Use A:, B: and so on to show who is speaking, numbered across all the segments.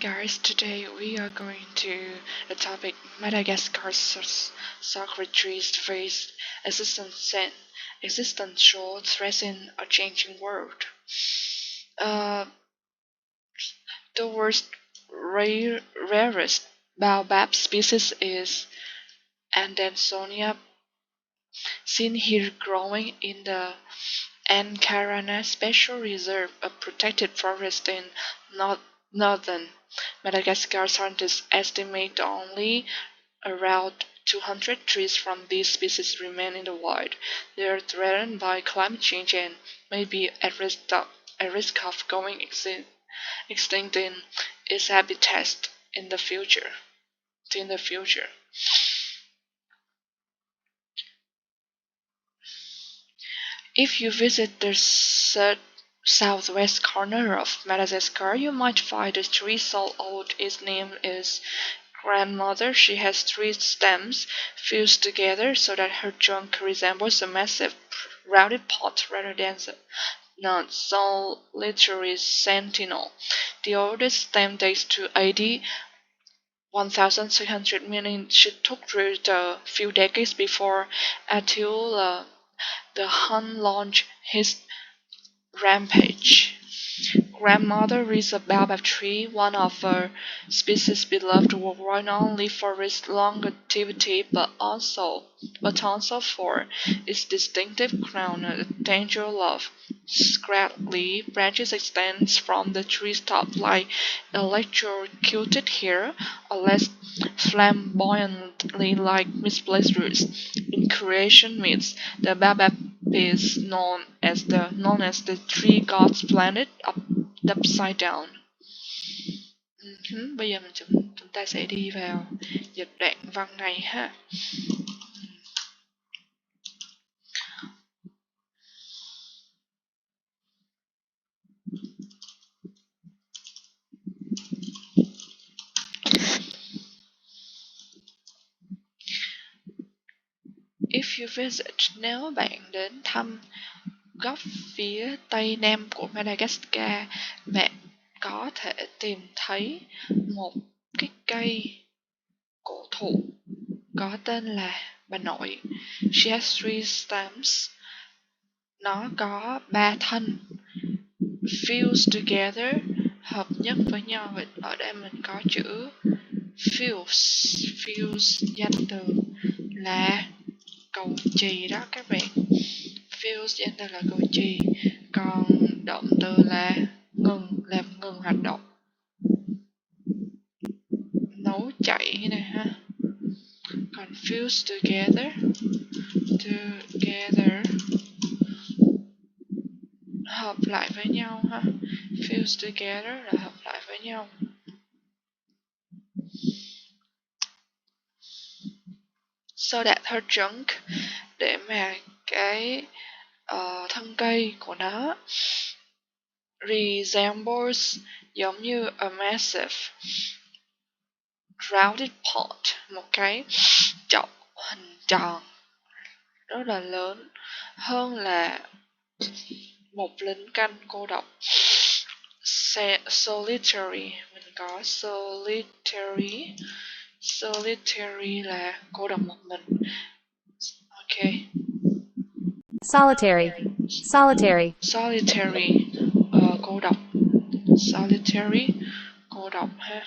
A: guys, today we are going to the topic Madagascar's sacred trees face existential threats in a changing world. Uh, the rarest baobab species is Andansonia, seen here growing in the Ankarana Special Reserve, a protected forest in northern Madagascar. Scientists estimate only around 200 trees from these species remain in the wild. They are threatened by climate change and may be at risk of going extinct in its habitat in the future. If you visit the southwest corner of Madagascar, you might find a tree so old its name is grandmother. She has three stems fused together so that her trunk resembles a massive rounded pot rather than a solitary sentinel. The oldest stem dates to AD 1600, meaning she took root a few decades before Attila the Hun launched his rampage. Grandmother is a baobab tree, one of a species beloved worldwide not only for its longevity but also for its distinctive crown. A tendril of scraggly branches extends from the tree's top like electrocuted hair, or less flamboyantly like misplaced roots. In creation myths, the baobab is known as the tree god's planet upside down. Bây giờ chúng ta sẽ đi vào dịch đoạn văn này ha. If you visit, nếu bạn đến thăm góc phía tây nam của Madagascar, bạn có thể tìm thấy một cái cây cổ thụ có tên là bà nội. She has three stems. Nó có 3 thân fused together, hợp nhất với nhau. Ở đây mình có chữ fuse danh từ là cầu chì đó các bạn. Fuse danh từ là cầu chì, còn động từ là làm ngừng hoạt động, nấu chảy nè ha. Còn fuse together hợp lại với nhau ha. Fuse together là hợp lại với nhau. So that her trunk, để mà cái thân cây của nó resembles, giống như a massive rounded pot, một cái chậu hình tròn rất là lớn, hơn là một lính canh cô độc. Solitary, mình có solitary là cô độc một mình. Ok.
B: Solitary,
A: cô độc. Solitary, cô độc ha.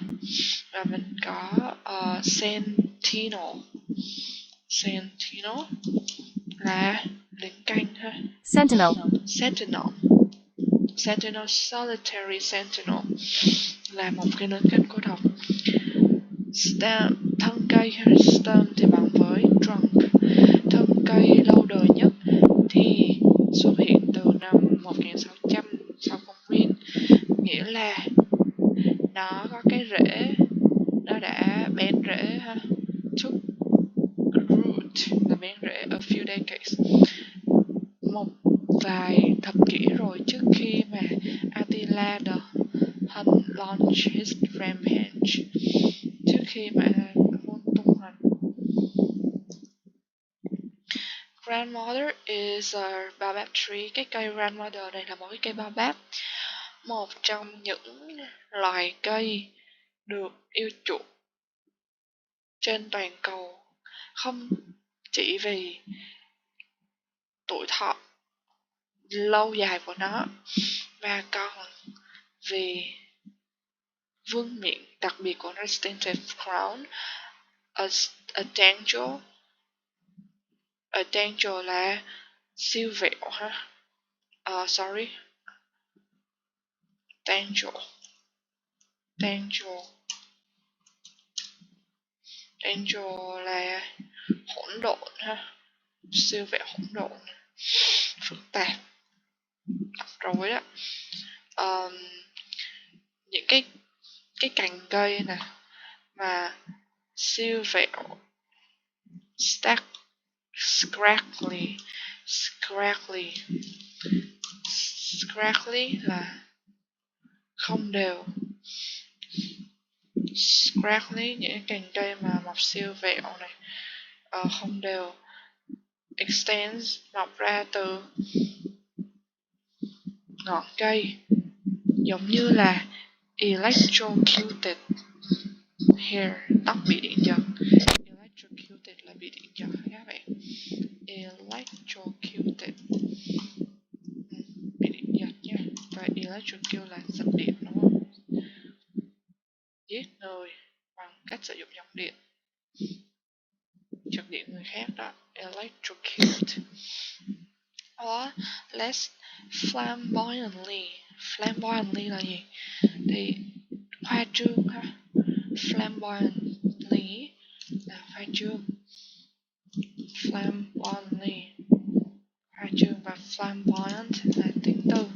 A: Và mình có sentinel là lính canh ha. Sentinel, solitary sentinel là một cái lính canh cô độc. Thân cây stem thì bằng với trunk. Thân cây lâu đời nhất thì xuất hiện từ năm 1600 sau công nguyên, nghĩa là nó có cái rễ, nó đã bén rễ ha. Took root là bén rễ a few decades, một vài thập kỷ rồi, trước khi mà Attila the Hun launched his rampage, trước khi mà vua tung hành. Grandmother is a baobab tree. Cái cây grandmother này là một cái cây baobab, một trong những loài cây được yêu chuộng trên toàn cầu, không chỉ vì tuổi thọ lâu dài của nó mà còn vì vương miện đặc biệt của nó, distinctive crown, a, a danger, a danger là siêu vẹo ha, sorry, danger, danger, danger là hỗn độn ha, siêu vẹo hỗn độn, phức tạp, rồi đó. um, những cái cành cây nè mà siêu vẹo, stack, scraggly, scraggly, scraggly là không đều, scraggly những cành cây mà mọc siêu vẹo này, không đều, extends mọc ra từ ngọn cây, giống như là electrocuted hair, tóc bị điện giật. Electrocuted là bị điện giật các bạn, electrocuted bị điện giật nha, và electrocute là giật điện đúng không, giết người bằng cách sử dụng dòng điện, giật điện người khác đó, electrocute. Or less flamboyantly, flamboyantly là gì thì khoa trương ha, flamboyantly là khoa trương, flamboyantly khoa trương, và flamboyant là tính từ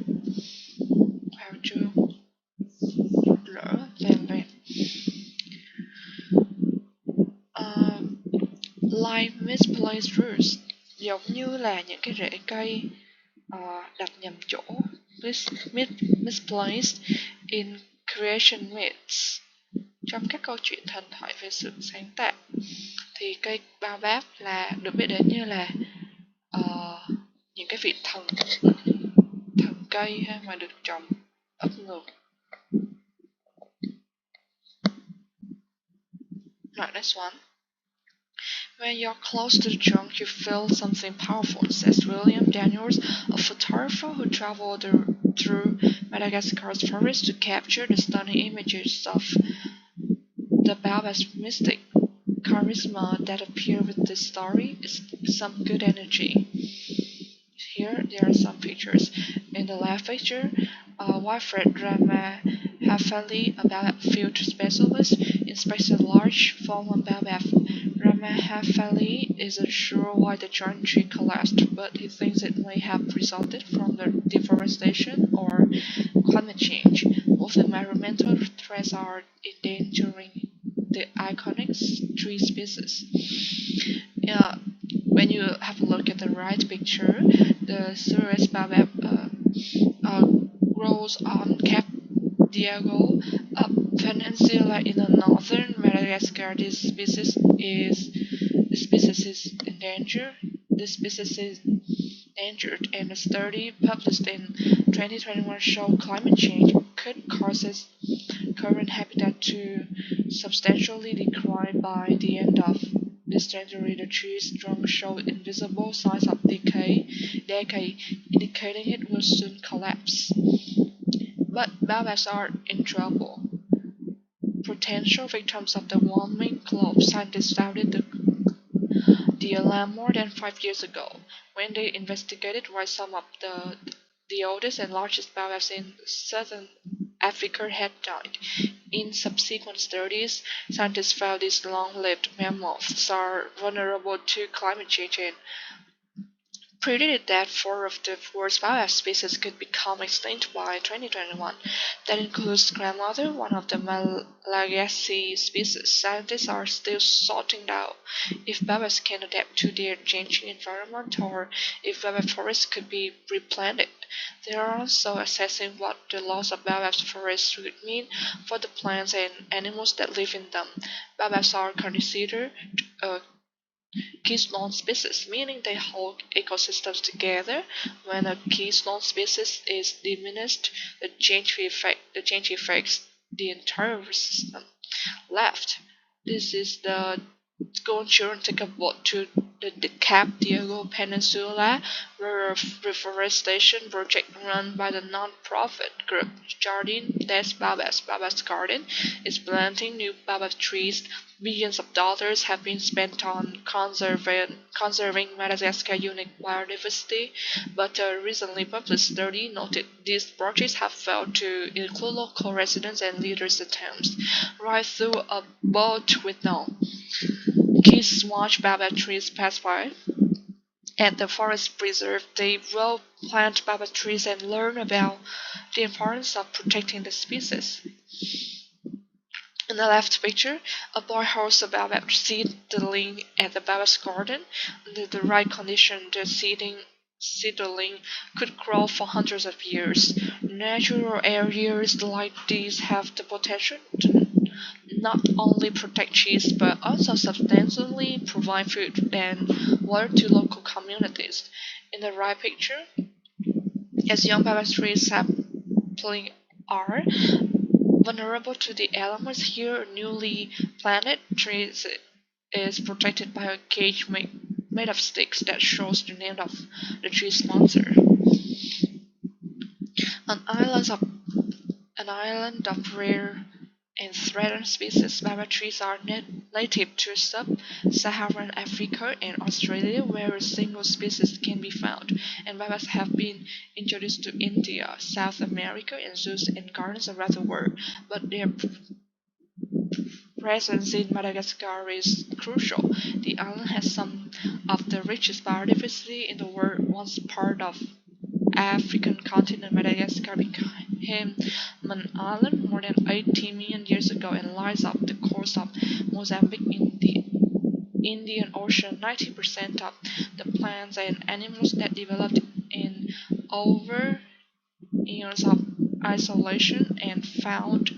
A: khoa trương, rỡ vàng vẹn. Like misplaced roots, giống như là những cái rễ cây đặt nhầm chỗ, misplaced in creation myths, trong các câu chuyện thần thoại về sự sáng tạo. Thì cây baobab là được biết đến như là những cái vị thần cây ha, mà được trồng ấp ngược. Right, next one. When you're close to the trunk, you feel something powerful, says William Daniels, a photographer who traveled through Madagascar's forest to capture the stunning images of the baobab's mystic charisma that appear with this story is some good energy. Here there are some pictures. In the left picture, Wilfred Ramahafali, a baobab field specialist, inspects a large fallen baobab. Ramahafali isn't sure why the giant tree collapsed, but he thinks it may have resulted from the deforestation or climate change. Both environmental threats are endangering the iconic tree species. When you have a look at the right picture, the Suez baobab grows on Cape Diego, a peninsula in the northern Madagascar. This species is endangered. This species is endangered, and a study published in 2021 showed climate change could cause its current habitat to substantially decline by the end of this century. The tree's trunk showed invisible signs of decay, indicating it will soon collapse. But baobabs are in trouble. Potential victims of the warming globe, scientists founded the alarm more than 5 years ago, when they investigated why some of the oldest and largest baobabs in southern Africa had died. In subsequent studies, scientists found these long-lived mammoths are vulnerable to climate change and predicted that 4 of the world's baobab species could become extinct by 2021. That includes grandmother, one of the Malagasy species. Scientists are still sorting out if baobabs can adapt to their changing environment or if baobab forests could be replanted. They are also assessing what the loss of baobab forests would mean for the plants and animals that live in them. Baobabs are considered keystone species, meaning they hold ecosystems together. When a keystone species is diminished, the change affects the entire system. left. This is the Go children take a boat to the Cap Diego Peninsula, where a reforestation project run by the non-profit group Jardin des Babas Garden is planting new baobab trees. Billions of dollars have been spent on conserving Madagascar's unique biodiversity, but a recently published study noted these projects have failed to include local residents and leaders' attempts. Right through a boat with no kids watch baobab trees pass by. At the forest preserve, they will plant baobab trees and learn about the importance of protecting the species. In the left picture, a boy holds a baobab seedling at the baobab garden. Under the right condition, the seedling could grow for hundreds of years. Natural areas like these have the potential to not only protect trees but also substantially provide food and water to local communities. In the right picture, as young baobab trees saplings are vulnerable to the elements, here newly planted trees is protected by a cage made of sticks that shows the name of the tree sponsor. An island of rare and threatened species, baobab trees are native to sub-Saharan Africa and Australia, where a single species can be found, and baobabs have been introduced to India, South America, and zoos and gardens around the world, but their presence in Madagascar is crucial. The island has some of the richest biodiversity in the world. Once part of African continent, Madagascar became an island more than 18 million years ago and lies off the coast of Mozambique in the Indian Ocean. 90% of the plants and animals that developed in over years of isolation and found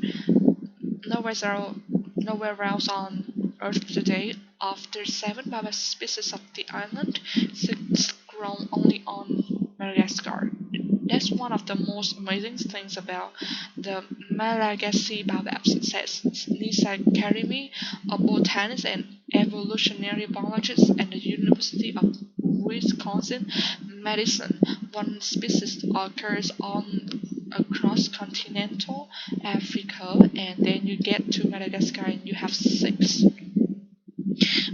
A: nowhere else on Earth today. Of the 7 baobab species of the island, 6 grow only on Madagascar. That's one of the most amazing things about the Malagasy baobabs, says Lisa Karimi, a botanist and evolutionary biologist at the University of Wisconsin-Madison. One species occurs on across continental Africa, and then you get to Madagascar and you have 6.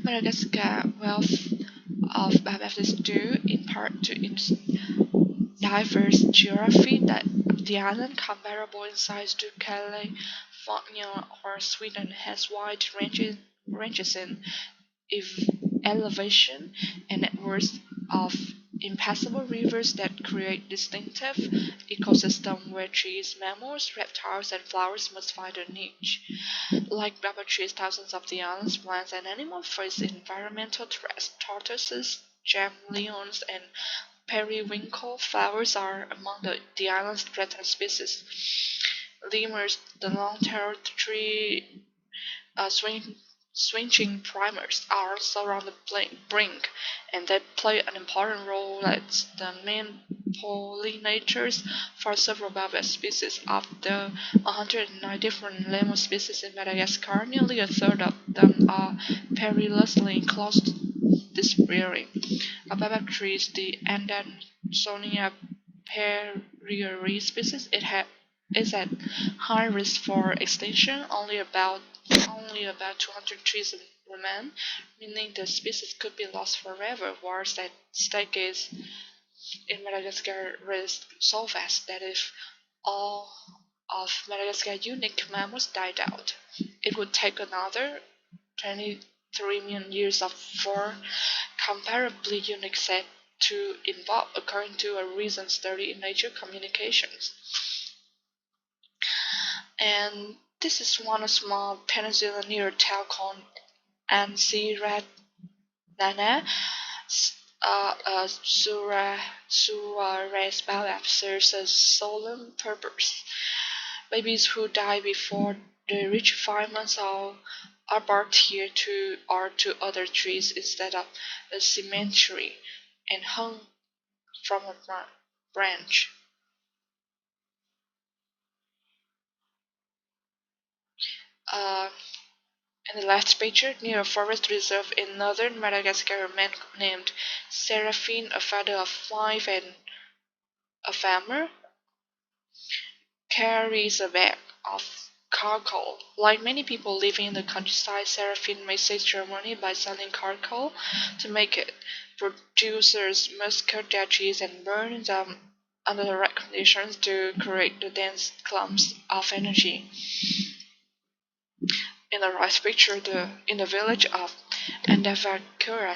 A: Madagascar's wealth of baobabs is due in part to its diverse geography. That the island, comparable in size to California or Sweden, has wide ranges in elevation and networks of impassable rivers that create distinctive ecosystems where trees, mammals, reptiles, and flowers must find a niche. Like baobab trees, thousands of the island's plants and animals face environmental threats. Tortoises, gem-leons, and periwinkle flowers are among the island's threatened species. Lemurs, the long-tailed tree swinging primers, are also on the brink, and they play an important role as the main pollinators for several baobab species. Of the 109 different lemur species in Madagascar, nearly a third of them are perilously close to disappearing. A baobab tree is the Andansonia perrieri species. It is at high risk for extinction. Only about 200 trees remain, meaning the species could be lost forever. Whilst at stake is in Madagascar risk so vast that if all of Madagascar's unique mammals died out, it would take another 23 million years for comparably unique set to evolve, according to a recent study in Nature Communications. And this is one small peninsula near a town called Ansiradana. Suarez baobab serves a solemn purpose. Babies who die before they reach 5 months old are barked here to other trees instead of a cemetery and hung from a branch. Uh, In the last picture, near a forest reserve in northern Madagascar, a man named Seraphine, a father of five and a farmer, carries a bag of charcoal. Like many people living in the countryside, Seraphine makes extra money by selling charcoal to make it. Producers must cut their trees and burn them under the right conditions to create the dense clumps of energy. In the right picture, in the village of Andavakura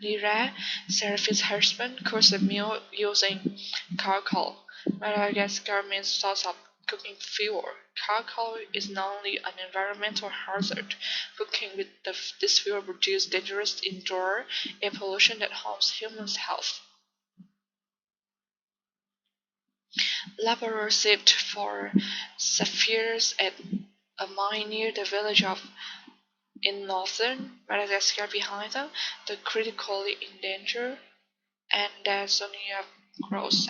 A: Lira, Seraphine's husband cooks a meal using charcoal. Madagascar means source of cooking fuel. Charcoal is not only an environmental hazard. Cooking with this fuel produces dangerous indoor air pollution that harms human health. Laborers sift for sapphires at a mine near the village of in northern Madagascar. Behind them, the critically endangered Andersonia grows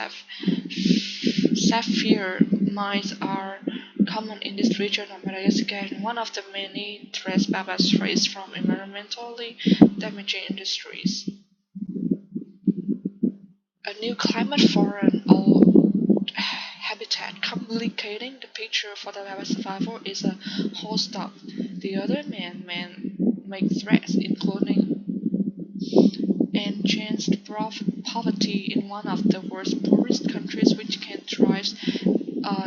A: sapphire mines are common in this region of Madagascar and one of the many threats Babas face from environmentally damaging industries. A new climate for an old habitat. Complicating the picture for the Baba survival is a whole stop. The other men make threats, including enhanced poverty in one of the world's poorest countries, which can drive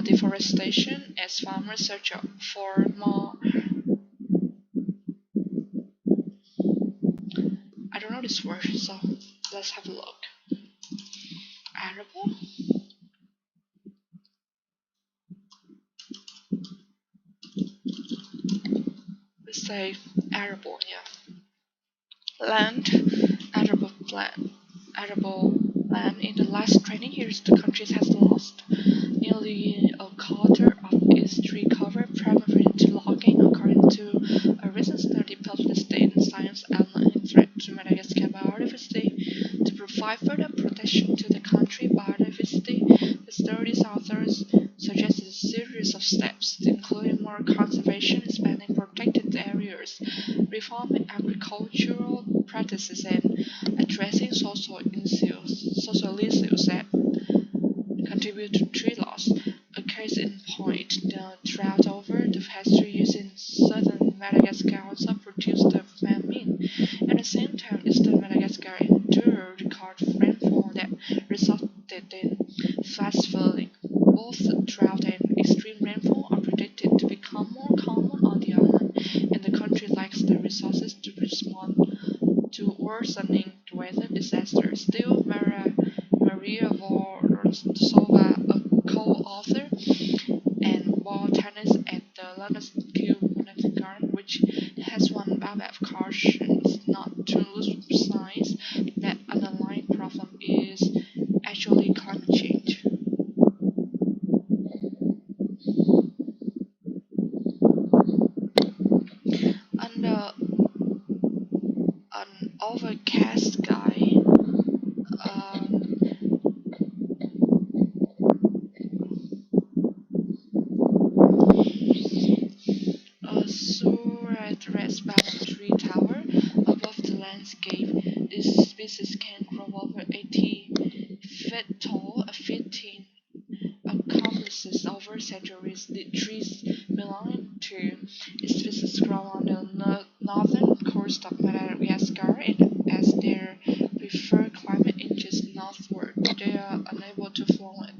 A: deforestation as farmers search for more. I don't know this word, so let's have a look. Arable? Let's say arable, yeah. Land, arable land. In the last 20 years, the country has lost nearly a quarter of its tree cover, primarily to logging, according to a recent study published in Science outlining threat to Madagascar biodiversity. To provide further protection to the country's biodiversity, the study's authors suggested a series of steps, including more conservation, expanding protected areas, reforming agricultural practices, and addressing social issues that contribute to tree loss. A case in point, the drought over the past 3 years in southern Madagascar also produced a famine. At the same time, eastern Madagascar endured record rainfall that resulted in fast flooding. Both drought and extreme rainfall are predicted to become more common on the island, and the country lacks the resources to respond to worsening weather disasters. Still, Maria Vorontsova, a co-author and botanist at the London School of Botanic Garden, which has won Babel cautions not to lose signs that underlying problem is actually climate change. Under an overcast sky, um, a Surat rests boundary tower above the landscape. This species can grow over 80 feet tall, fitting accomplices over centuries. The trees belonging to this species grow on the northern coast of Madagascar, and as their preferred climate inches northward, they are unable to float.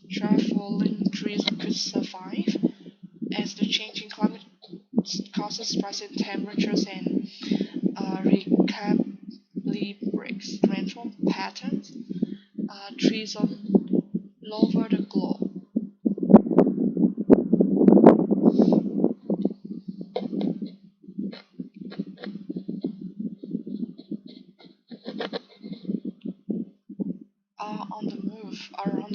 A: Dry-falling trees could survive, as the changing climate causes rising temperatures and recalibrates rainfall patterns. Trees all over the globe are on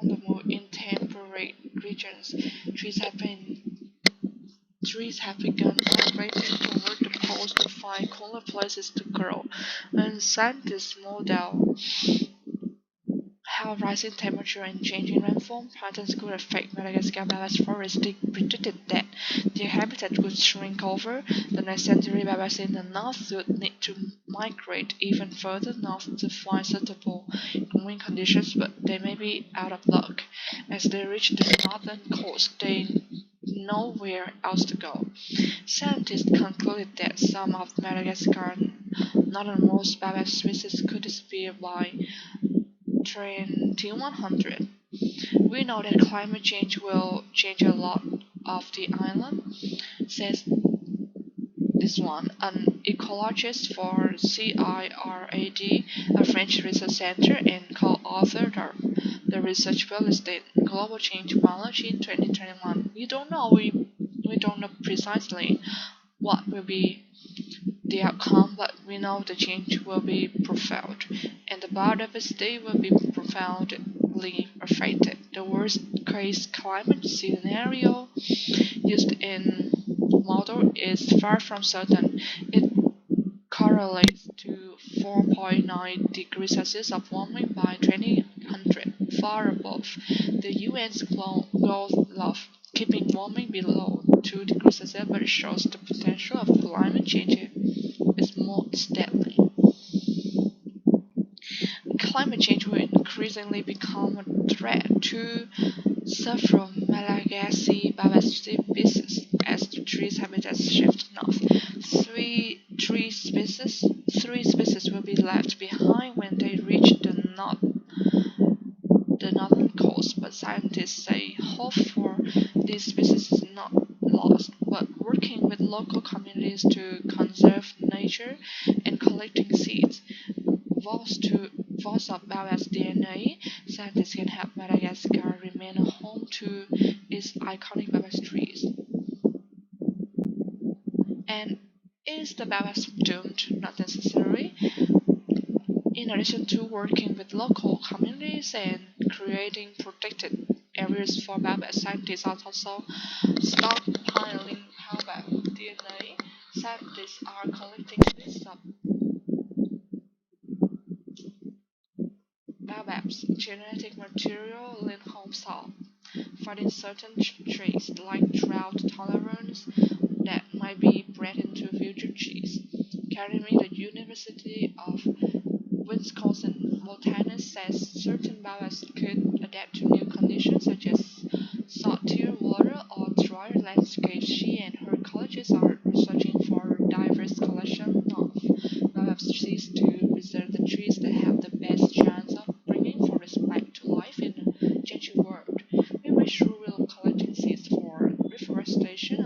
A: the move in temperate regions. Trees have been Trees have begun migrating toward the poles to find cooler places to grow, and scientists model how rising temperature and changing rainfall patterns could affect Madagascar baobab's forest. They predicted that their habitat would shrink over the next century. Baobabs in the north would need to migrate even further north to find suitable growing conditions, but they may be out of luck. As they reach the northern coast, they nowhere else to go. Scientists concluded that some of Madagascar's northernmost baobab species could disappear by 2100. We know that climate change will change a lot of the island, says this one, an ecologist for CIRAD, a French research center, and co-authored the research published in Global Change Biology in 2021. We don't know precisely what will be the outcome, but we know the change will be profound, and the biodiversity will be profoundly affected. The worst case climate scenario used in model is far from certain. It correlates to 4.9 degrees Celsius of warming by 2000, far above the UN's goal of keeping warming below 2 degrees Celsius, but it shows the potential of climate change is more deadly. Climate change will increasingly become a threat to several Malagasy baobab species as the tree's habitats shift north. Three species will be left behind when they reach the northern coast, but scientists say hope for these species is not lost, but working with local communities to conserve nature and collecting seeds, voice of baobab's DNA, scientists can help Madagascar remain a home to its iconic baobab trees. And is the baobab doomed? Not necessarily. In addition to working with local communities and creating protected areas for baobab, scientists are also stockpiling baobab DNA. Scientists are collecting lists of baobab's genetic material in home soil, finding certain traits like drought tolerance that might be bred into future trees. Academy, the University of Wisconsin botanist says certain baobabs could adapt to new conditions such as saltier water or drier landscapes. She and her colleagues are researching for diverse collection of baobab seeds to preserve the trees that have the best chance of bringing forest back to life in a changing world. We wish we will collecting seeds for reforestation